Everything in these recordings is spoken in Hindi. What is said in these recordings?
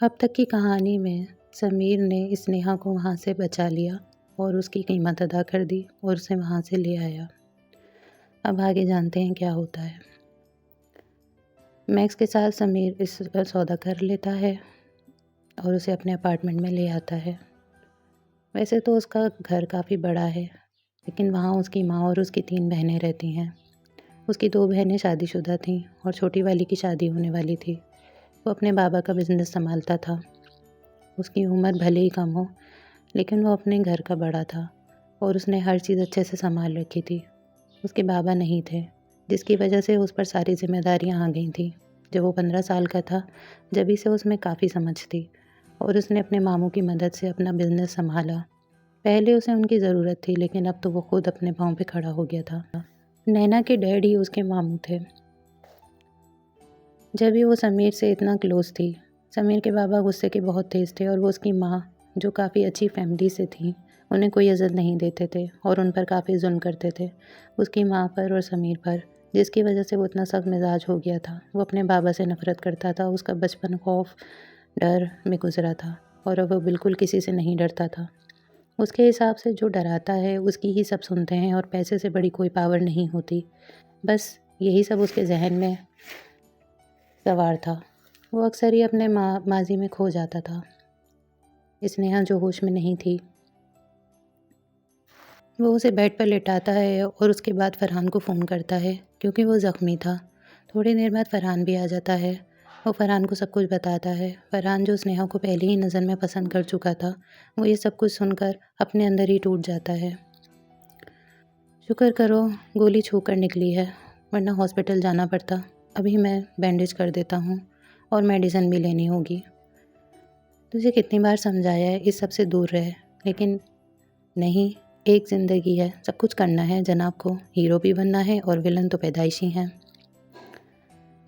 अब तक की कहानी में समीर ने स्नेहा को वहाँ से बचा लिया और उसकी कीमत अदा कर दी और उसे वहाँ से ले आया। अब आगे जानते हैं क्या होता है। मैक्स के साथ समीर इस सौदा कर लेता है और उसे अपने अपार्टमेंट में ले आता है। वैसे तो उसका घर काफ़ी बड़ा है, लेकिन वहाँ उसकी माँ और उसकी 3 बहनें रहती हैं। उसकी 2 बहनें शादीशुदा थीं और छोटी वाली की शादी होने वाली थी। वो अपने बाबा का बिज़नेस संभालता था। उसकी उम्र भले ही कम हो, लेकिन वो अपने घर का बड़ा था और उसने हर चीज़ अच्छे से संभाल रखी थी। उसके बाबा नहीं थे, जिसकी वजह से उस पर सारी जिम्मेदारियां आ गई थीं। जब वो 15 साल का था, जभी से उसमें काफ़ी समझ थी और उसने अपने मामू की मदद से अपना बिजनेस संभाला। पहले उसे उनकी ज़रूरत थी, लेकिन अब तो वो खुद अपने पाँव पे खड़ा हो गया था। नैना के डैड ही उसके मामू थे। जब भी वो समीर से इतना क्लोज थी, समीर के बाबा गुस्से के बहुत तेज़ थे और वो उसकी माँ, जो काफ़ी अच्छी फैमिली से थी, उन्हें कोई इज़्ज़त नहीं देते थे और उन पर काफ़ी जुल्म करते थे, उसकी माँ पर और समीर पर, जिसकी वजह से वो इतना सख्त मिजाज हो गया था। वो अपने बाबा से नफ़रत करता था। उसका बचपन खौफ, डर में गुजरा था और अब वो बिल्कुल किसी से नहीं डरता था। उसके हिसाब से जो डराता है उसकी ही सब सुनते हैं और पैसे से बड़ी कोई पावर नहीं होती। बस यही सब उसके जहन में सवार था। वो अक्सर ही अपने माजी में खो जाता था। स्नेहा जो होश में नहीं थी, वो उसे बेड पर लेटाता है और उसके बाद फरहान को फ़ोन करता है, क्योंकि वो ज़ख्मी था। थोड़ी देर बाद फरहान भी आ जाता है। वो फरहान को सब कुछ बताता है। फरहान, जो स्नेहा को पहले ही नज़र में पसंद कर चुका था, वो ये सब कुछ सुनकर अपने अंदर ही टूट जाता है। शुक्र करो गोली छू कर निकली है, वरना हॉस्पिटल जाना पड़ता। अभी मैं बैंडेज कर देता हूँ और मेडिसिन भी लेनी होगी। तुझे कितनी बार समझाया है इस सब से दूर रहे, लेकिन नहीं, एक ज़िंदगी है, सब कुछ करना है जनाब को। हीरो भी बनना है और विलन तो पैदाइशी हैं।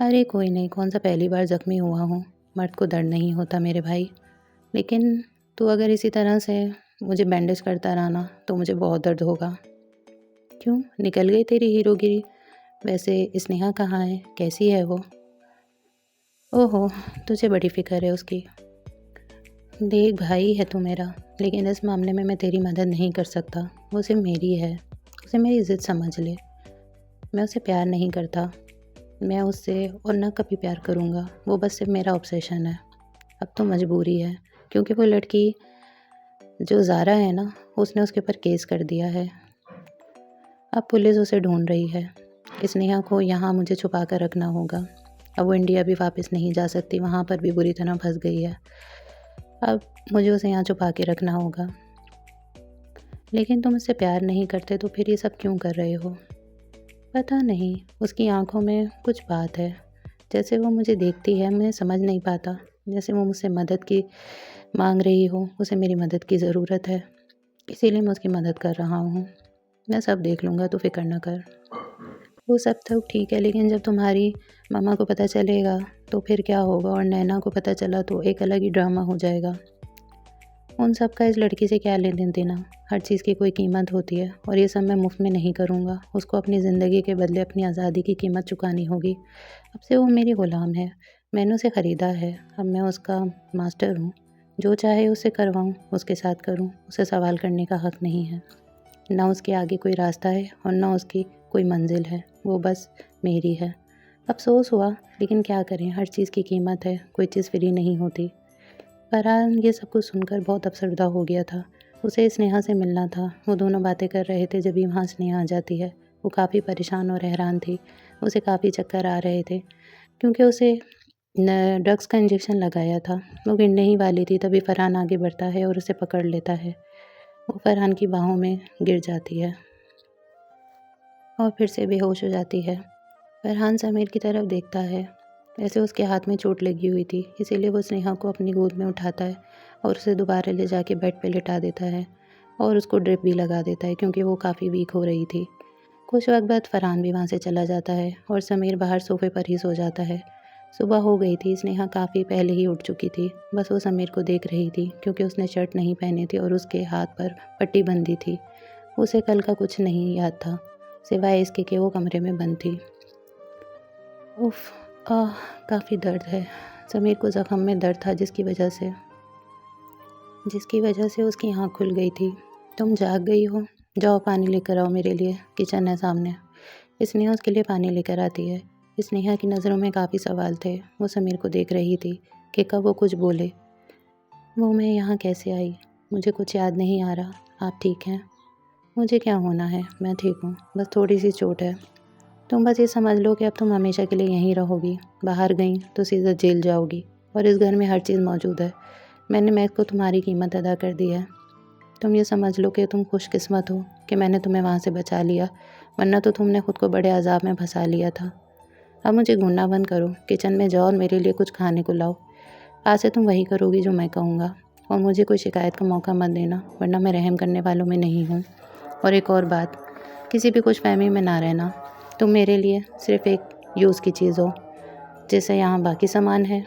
अरे कोई नहीं, कौन सा पहली बार ज़ख्मी हुआ हूँ, मर्द को दर्द नहीं होता मेरे भाई। लेकिन तू अगर इसी तरह से मुझे बैंडेज करता रहा ना, तो मुझे बहुत दर्द होगा। क्यों, निकल गई तेरी हीरोगिरी? वैसे स्नेहा कहाँ है, कैसी है वो? ओहो, तुझे बड़ी फ़िक्र है उसकी। देख भाई है तू मेरा, लेकिन इस मामले में मैं तेरी मदद नहीं कर सकता। वो सिर्फ मेरी है, उसे मेरी ज़िद समझ ले। मैं उसे प्यार नहीं करता, मैं उससे और ना कभी प्यार करूँगा। वो बस सिर्फ मेरा ऑब्सेशन है। अब तो मजबूरी है, क्योंकि वो लड़की जो ज़ारा है ना, उसने उसके ऊपर केस कर दिया है। अब पुलिस उसे ढूंढ रही है। स्नेहा को यहाँ मुझे छुपा कर रखना होगा। अब वो इंडिया भी वापस नहीं जा सकती, वहाँ पर भी बुरी तरह फंस गई है। अब मुझे उसे यहाँ छुपा के रखना होगा। लेकिन तुम उससे प्यार नहीं करते तो फिर ये सब क्यों कर रहे हो? पता नहीं, उसकी आंखों में कुछ बात है। जैसे वो मुझे देखती है, मैं समझ नहीं पाता। जैसे वो मुझसे मदद की मांग रही हो, उसे मेरी मदद की ज़रूरत है, इसीलिए मैं उसकी मदद कर रहा हूँ। मैं सब देख लूँगा, तू फिक्र ना कर। वो सब तो ठीक है, लेकिन जब तुम्हारी मामा को पता चलेगा तो फिर क्या होगा, और नैना को पता चला तो एक अलग ही ड्रामा हो जाएगा। उन सब का इस लड़की से क्या लेन देना? हर चीज़ की कोई कीमत होती है और ये सब मैं मुफ्त में नहीं करूँगा। उसको अपनी ज़िंदगी के बदले अपनी आज़ादी की कीमत चुकानी होगी। अब से वो मेरी ग़ुलाम है, मैंने उसे ख़रीदा है, अब मैं उसका मास्टर हूँ। जो चाहे उससे करवाऊँ, उसके साथ करूँ, उसे सवाल करने का हक़ नहीं है। ना उसके आगे कोई रास्ता है और ना उसकी कोई मंजिल है, वो बस मेरी है। अफ़सोस हुआ, लेकिन क्या करें, हर चीज़ की कीमत है, कोई चीज़ फ्री नहीं होती। फरहान ये सब कुछ सुनकर बहुत अफसरदा हो गया था। उसे स्नेहा से मिलना था। वो दोनों बातें कर रहे थे, जब भी वहाँ स्नेहा आ जाती है। वो काफ़ी परेशान और हैरान थी। उसे काफ़ी चक्कर आ रहे थे, क्योंकि उसे ड्रग्स का इंजेक्शन लगाया था। वो गिरने ही वाली थी, तभी फरहान आगे बढ़ता है और उसे पकड़ लेता है। वो फरहान की बाहों में गिर जाती है और फिर से बेहोश हो जाती है। फरहान समीर की तरफ देखता है। वैसे उसके हाथ में चोट लगी हुई थी, इसीलिए वो स्नेहा को अपनी गोद में उठाता है और उसे दोबारा ले जाके बेड पे लिटा देता है और उसको ड्रिप भी लगा देता है, क्योंकि वो काफ़ी वीक हो रही थी। कुछ वक्त बाद फरहान भी वहाँ से चला जाता है और समीर बाहर सोफे पर ही सो जाता है। सुबह हो गई थी, स्नेहा काफ़ी पहले ही उठ चुकी थी। बस वो समीर को देख रही थी, क्योंकि उसने शर्ट नहीं पहनी थी और उसके हाथ पर पट्टी बंधी थी। उसे कल का कुछ नहीं याद था, सिवाय इसके कि वो कमरे में बंद थी। उफ़, काफ़ी दर्द है, समीर को ज़ख्म में दर्द था जिसकी वजह से उसकी आँख खुल गई थी। तुम जाग गई हो? जाओ पानी लेकर आओ मेरे लिए, किचन है सामने। स्नेहा उसके लिए पानी लेकर आती है। स्नेहा की नज़रों में काफ़ी सवाल थे। वो समीर को देख रही थी कि कब वो कुछ बोले। वो मैं यहाँ कैसे आई? मुझे कुछ याद नहीं आ रहा। आप ठीक हैं? मुझे क्या होना है, मैं ठीक हूँ, बस थोड़ी सी चोट है। तुम बस ये समझ लो कि अब तुम हमेशा के लिए यहीं रहोगी। बाहर गई तो सीधा जेल जाओगी। और इस घर में हर चीज़ मौजूद है। मैंने महक को तुम्हारी कीमत अदा कर दी है। तुम ये समझ लो कि तुम खुशकिस्मत हो कि मैंने तुम्हें वहाँ से बचा लिया, वरना तो तुमने खुद को बड़े अजाब में फंसा लिया था। अब मुझे घूरना बंद करो, किचन में जाओ और मेरे लिए कुछ खाने को लाओ। आज से तुम वही करोगी जो मैं कहूँगा। और मुझे कोई शिकायत का मौका मत देना, वरना मैं रहम करने वालों में नहीं हूँ। और एक और बात, किसी भी खुशफहमी में ना रहना। तुम मेरे लिए सिर्फ एक यूज़ की चीज़ हो, जैसे यहाँ बाकी सामान है।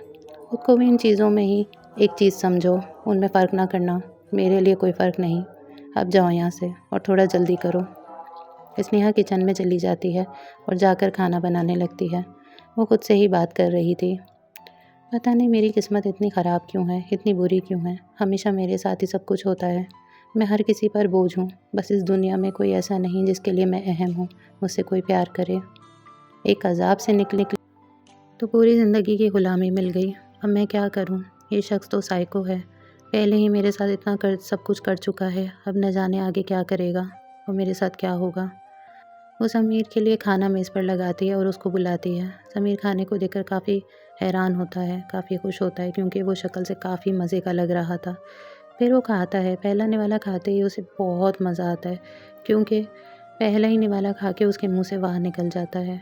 खुद को भी इन चीज़ों में ही एक चीज़ समझो, उनमें फ़र्क ना करना। मेरे लिए कोई फ़र्क नहीं। अब जाओ यहाँ से और थोड़ा जल्दी करो। स्नेहा किचन में चली जाती है और जाकर खाना बनाने लगती है। वो खुद से ही बात कर रही थी। पता नहीं मेरी किस्मत इतनी ख़राब क्यों है, इतनी बुरी क्यों है। हमेशा मेरे साथ ही सब कुछ होता है। मैं हर किसी पर बोझ हूँ। बस इस दुनिया में कोई ऐसा नहीं जिसके लिए मैं अहम हूँ, मुझसे कोई प्यार करे। एक अज़ाब से निकले तो पूरी ज़िंदगी की ग़ुलामी मिल गई। अब मैं क्या करूँ? ये शख्स तो साइको है। पहले ही मेरे साथ इतना सब कुछ कर चुका है। अब न जाने आगे क्या करेगा और मेरे साथ क्या होगा। वो समीर के लिए खाना मेज़ पर लगाती है और उसको बुलाती है। समीर खाने को देखकर काफ़ी हैरान होता है, काफ़ी खुश होता है, क्योंकि वो शक्ल से काफ़ी मज़े का लग रहा था। फिर वो खाता है। पहला निवाला खाते ही उसे बहुत मज़ा आता है, क्योंकि पहला ही निवाला खा के उसके मुँह से बाहर निकल जाता है।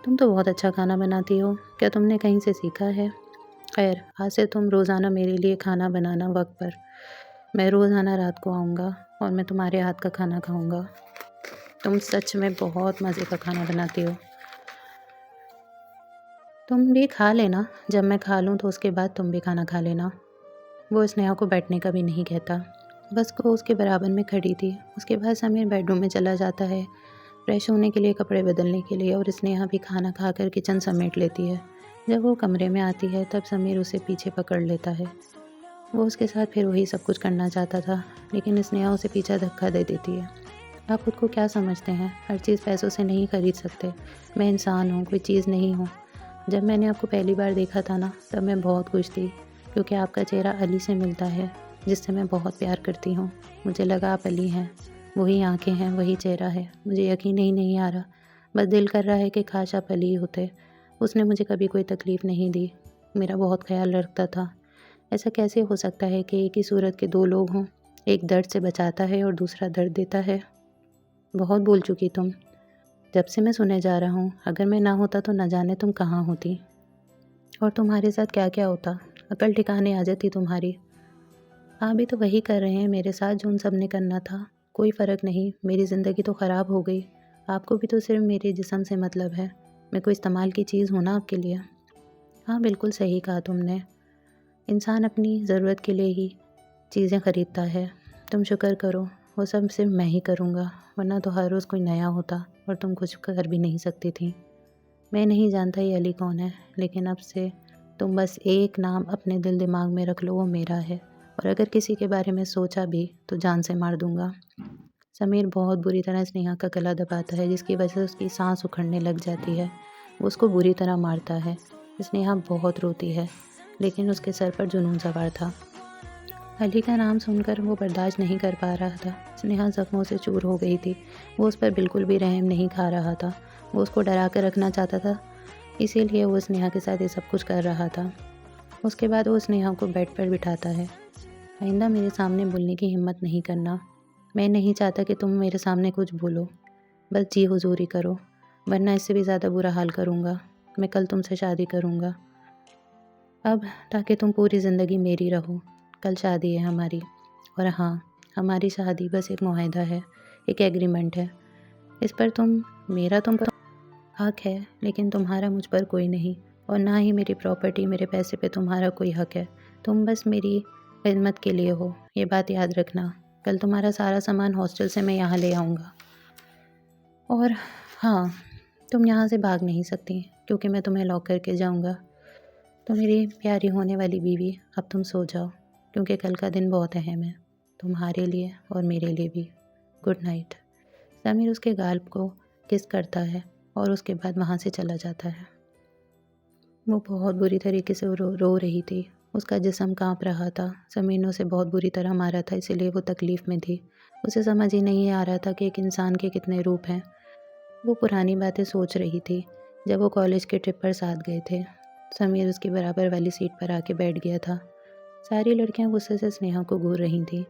तुम तो बहुत अच्छा खाना बनाती हो, क्या तुमने कहीं से सीखा है? खैर, आज से तुम रोज़ाना मेरे लिए खाना बनाना वक्त पर। मैं रोज़ाना रात को आऊँगा और मैं तुम्हारे हाथ का खाना खाऊँगा। तुम सच में बहुत मज़े का खाना बनाती हो। तुम भी खा लेना, जब मैं खा लूँ तो उसके बाद तुम भी खाना खा लेना। वो स्नेहा को बैठने का भी नहीं कहता। बस वो उसके बराबर में खड़ी थी। उसके बाद समीर बेडरूम में चला जाता है, फ्रेश होने के लिए, कपड़े बदलने के लिए, और स्नेहा भी खाना खाकर किचन समेट लेती है। जब वो कमरे में आती है तब समीर उसे पीछे पकड़ लेता है। वो उसके साथ फिर वही सब कुछ करना चाहता था, लेकिन स्नेहा उसे पीछा धक्का दे देती है। आप खुद को क्या समझते हैं? हर चीज़ पैसों से नहीं खरीद सकते। मैं इंसान हूँ, कोई चीज़ नहीं हूँ। जब मैंने आपको पहली बार देखा था ना, तब मैं बहुत खुश थी, क्योंकि आपका चेहरा अली से मिलता है, जिससे मैं बहुत प्यार करती हूँ। मुझे लगा आप अली हैं। वही आंखें हैं, वही चेहरा है। मुझे यकीन ही नहीं आ रहा। बस दिल कर रहा है कि काश आप अली होते। उसने मुझे कभी कोई तकलीफ़ नहीं दी, मेरा बहुत ख्याल रखता था। ऐसा कैसे हो सकता है कि एक ही सूरत के दो लोग हों? एक दर्द से बचाता है और दूसरा दर्द देता है। बहुत बोल चुकी तुम। जब से मैं सुने जा रहा हूँ, अगर मैं ना होता तो न जाने तुम कहाँ होती और तुम्हारे साथ क्या क्या होता। अकल ठिकाने आ जाती तुम्हारी। आप भी तो वही कर रहे हैं मेरे साथ जो उन सब ने करना था। कोई फ़र्क नहीं, मेरी ज़िंदगी तो ख़राब हो गई। आपको भी तो सिर्फ मेरे जिस्म से मतलब है। मैं कोई इस्तेमाल की चीज़ हूँ ना आपके लिए। हाँ, बिल्कुल सही कहा तुमने। इंसान अपनी ज़रूरत के लिए ही चीज़ें ख़रीदता है। तुम शुक्र करो, वो सब सिर्फ मैं ही करूँगा, वरना तो हर रोज़ कोई नया होता और तुम कुछ कर भी नहीं सकती थी। मैं नहीं जानता ये अली कौन है, लेकिन अब से तुम बस एक नाम अपने दिल दिमाग में रख लो, वो मेरा है। और अगर किसी के बारे में सोचा भी तो जान से मार दूंगा। समीर बहुत बुरी तरह स्नेहा का गला दबाता है, जिसकी वजह से उसकी सांस उखड़ने लग जाती है। वो उसको बुरी तरह मारता है। स्नेहा बहुत रोती है, लेकिन उसके सर पर जुनून सवार था। अली का नाम सुनकर वो बर्दाश्त नहीं कर पा रहा था। स्नेहा ज़ख्मों से चूर हो गई थी। वो उस पर बिल्कुल भी रहम नहीं खा रहा था। वो उसको डरा कर रखना चाहता था, इसीलिए वो स्नेहा के साथ ये सब कुछ कर रहा था। उसके बाद वो स्नेहा को बेड पर बिठाता है। आइंदा मेरे सामने बोलने की हिम्मत नहीं करना। मैं नहीं चाहता कि तुम मेरे सामने कुछ बोलो। बस जी हुजूरी करो, वरना इससे भी ज़्यादा बुरा हाल करूँगा। मैं कल तुमसे शादी करूँगा अब, ताकि तुम पूरी ज़िंदगी मेरी रहो। कल शादी है हमारी। और हाँ, हमारी शादी बस एक मुआहदा है, एक एग्रीमेंट है। इस पर तुम पर हक है, लेकिन तुम्हारा मुझ पर कोई नहीं। और ना ही मेरी प्रॉपर्टी, मेरे पैसे पे तुम्हारा कोई हक है। तुम बस मेरी खिदमत के लिए हो, ये बात याद रखना। कल तुम्हारा सारा सामान हॉस्टल से मैं यहाँ ले आऊँगा। और हाँ, तुम यहाँ से भाग नहीं सकती, क्योंकि मैं तुम्हें लॉक करके जाऊँगा। तो मेरी प्यारी होने वाली बीवी, अब तुम सो जाओ, क्योंकि कल का दिन बहुत अहम है, तुम्हारे लिए और मेरे लिए भी। Good night. समीर उसके गाल को किस करता है और उसके बाद वहाँ से चला जाता है। वो बहुत बुरी तरीके से रो रही थी। उसका जिस्म काँप रहा था। समीर ने उसे बहुत बुरी तरह मारा था, इसीलिए वो तकलीफ़ में थी। उसे समझ ही नहीं आ रहा था कि एक इंसान के कितने रूप हैं। वो पुरानी बातें सोच रही थी, जब वो कॉलेज के ट्रिप पर साथ गए थे। समीर उसकी बराबर वाली सीट पर आके बैठ गया था। सारी लड़कियां गुस्से से स्नेहा को घूर रही थीं।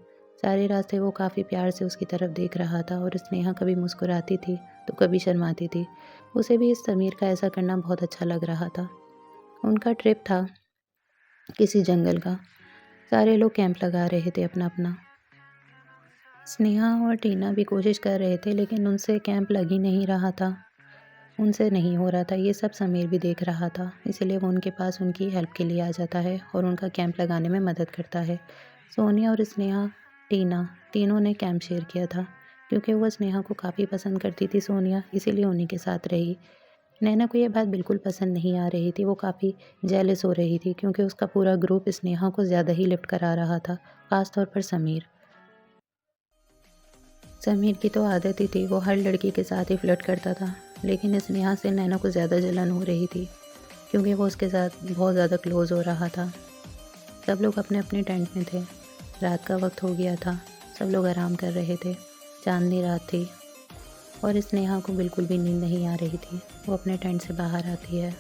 सारे रास्ते वो काफ़ी प्यार से उसकी तरफ देख रहा था और स्नेहा कभी मुस्कुराती थी तो कभी शर्माती थी। उसे भी इस समीर का ऐसा करना बहुत अच्छा लग रहा था। उनका ट्रिप था किसी जंगल का। सारे लोग कैंप लगा रहे थे अपना अपना। स्नेहा और टीना भी कोशिश कर रहे थे, लेकिन उनसे कैंप लग ही नहीं रहा था। उनसे नहीं हो रहा था। ये सब समीर भी देख रहा था, इसलिए वो उनके पास उनकी हेल्प के लिए आ जाता है और उनका कैंप लगाने में मदद करता है। सोनिया और स्नेहा, टीना, तीनों ने कैंप शेयर किया था। क्योंकि वह स्नेहा को काफ़ी पसंद करती थी सोनिया, इसीलिए उन्हीं के साथ रही। नैना को ये बात बिल्कुल पसंद नहीं आ रही थी। वो काफ़ी जेलस हो रही थी क्योंकि उसका पूरा ग्रुप स्नेहा को ज़्यादा ही लिफ्ट करा रहा था, ख़ास तौर पर समीर। समीर की तो आदत ही थी, वो हर लड़की के साथ ही फ्लर्ट करता था, लेकिन स्नेहा से नैना को ज़्यादा जलन हो रही थी क्योंकि वो उसके साथ बहुत ज़्यादा क्लोज़ हो रहा था। सब लोग अपने अपने टेंट में थे। रात का वक्त हो गया था। सब लोग आराम कर रहे थे। चांदनी रात थी और स्नेहा को बिल्कुल भी नींद नहीं आ रही थी। वो अपने टेंट से बाहर आती है